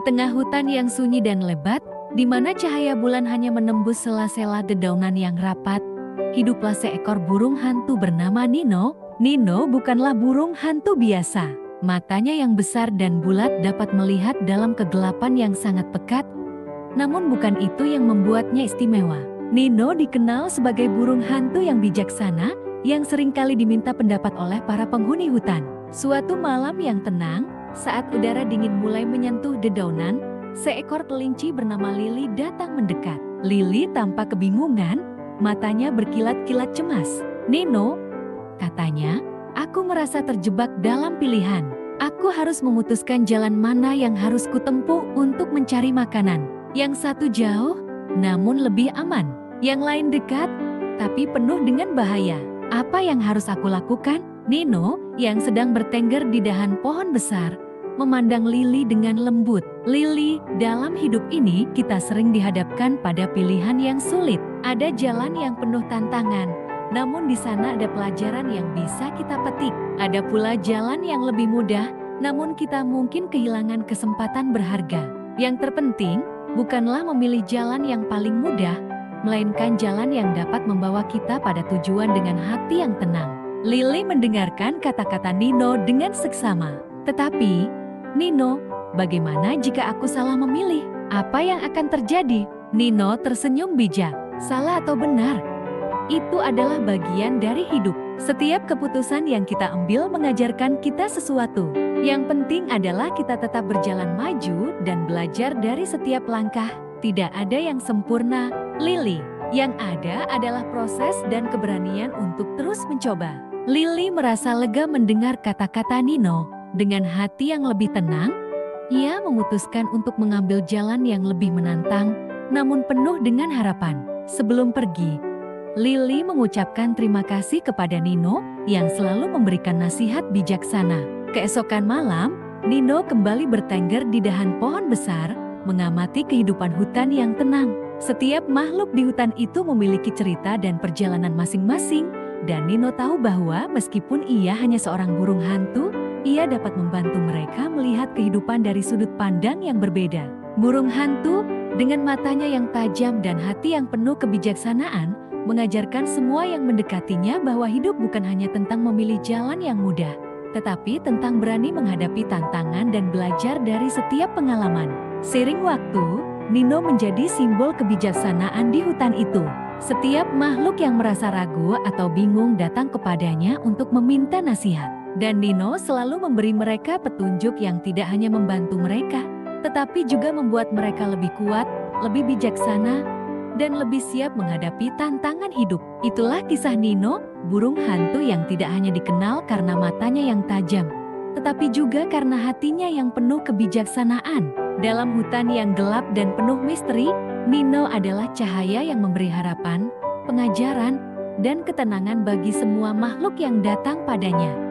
tengah hutan yang sunyi dan lebat, di mana cahaya bulan hanya menembus sela-sela dedaunan yang rapat, hiduplah seekor burung hantu bernama Nino. Nino bukanlah burung hantu biasa. Matanya yang besar dan bulat dapat melihat dalam kegelapan yang sangat pekat, namun bukan itu yang membuatnya istimewa. Nino dikenal sebagai burung hantu yang bijaksana, yang seringkali diminta pendapat oleh para penghuni hutan. Suatu malam yang tenang, saat udara dingin mulai menyentuh dedaunan, seekor kelinci bernama Lily datang mendekat. Lily tampak kebingungan, matanya berkilat-kilat cemas. "Nino," katanya, "aku merasa terjebak dalam pilihan. Aku harus memutuskan jalan mana yang harus kutempuh untuk mencari makanan. Yang satu jauh, namun lebih aman. Yang lain dekat, tapi penuh dengan bahaya. Apa yang harus aku lakukan?" Nino, yang sedang bertengger di dahan pohon besar, memandang Lily dengan lembut. "Lily, dalam hidup ini kita sering dihadapkan pada pilihan yang sulit. Ada jalan yang penuh tantangan, namun di sana ada pelajaran yang bisa kita petik. Ada pula jalan yang lebih mudah, namun kita mungkin kehilangan kesempatan berharga. Yang terpenting, bukanlah memilih jalan yang paling mudah, melainkan jalan yang dapat membawa kita pada tujuan dengan hati yang tenang." Lily mendengarkan kata-kata Nino dengan seksama. "Tetapi, Nino, bagaimana jika aku salah memilih? Apa yang akan terjadi?" Nino tersenyum bijak. "Salah atau benar, itu adalah bagian dari hidup. Setiap keputusan yang kita ambil mengajarkan kita sesuatu. Yang penting adalah kita tetap berjalan maju dan belajar dari setiap langkah. Tidak ada yang sempurna, Lily. Yang ada adalah proses dan keberanian untuk terus mencoba." Lily merasa lega mendengar kata-kata Nino. Dengan hati yang lebih tenang, ia memutuskan untuk mengambil jalan yang lebih menantang, namun penuh dengan harapan. Sebelum pergi, Lily mengucapkan terima kasih kepada Nino yang selalu memberikan nasihat bijaksana. Keesokan malam, Nino kembali bertengger di dahan pohon besar, mengamati kehidupan hutan yang tenang. Setiap makhluk di hutan itu memiliki cerita dan perjalanan masing-masing, dan Nino tahu bahwa meskipun ia hanya seorang burung hantu, ia dapat membantu mereka melihat kehidupan dari sudut pandang yang berbeda. Burung hantu, dengan matanya yang tajam dan hati yang penuh kebijaksanaan, mengajarkan semua yang mendekatinya bahwa hidup bukan hanya tentang memilih jalan yang mudah, tetapi tentang berani menghadapi tantangan dan belajar dari setiap pengalaman. Seiring waktu, Nino menjadi simbol kebijaksanaan di hutan itu. Setiap makhluk yang merasa ragu atau bingung datang kepadanya untuk meminta nasihat. Dan Nino selalu memberi mereka petunjuk yang tidak hanya membantu mereka, tetapi juga membuat mereka lebih kuat, lebih bijaksana, dan lebih siap menghadapi tantangan hidup. Itulah kisah Nino, burung hantu yang tidak hanya dikenal karena matanya yang tajam, tetapi juga karena hatinya yang penuh kebijaksanaan. Dalam hutan yang gelap dan penuh misteri, Nino adalah cahaya yang memberi harapan, pengajaran, dan ketenangan bagi semua makhluk yang datang padanya.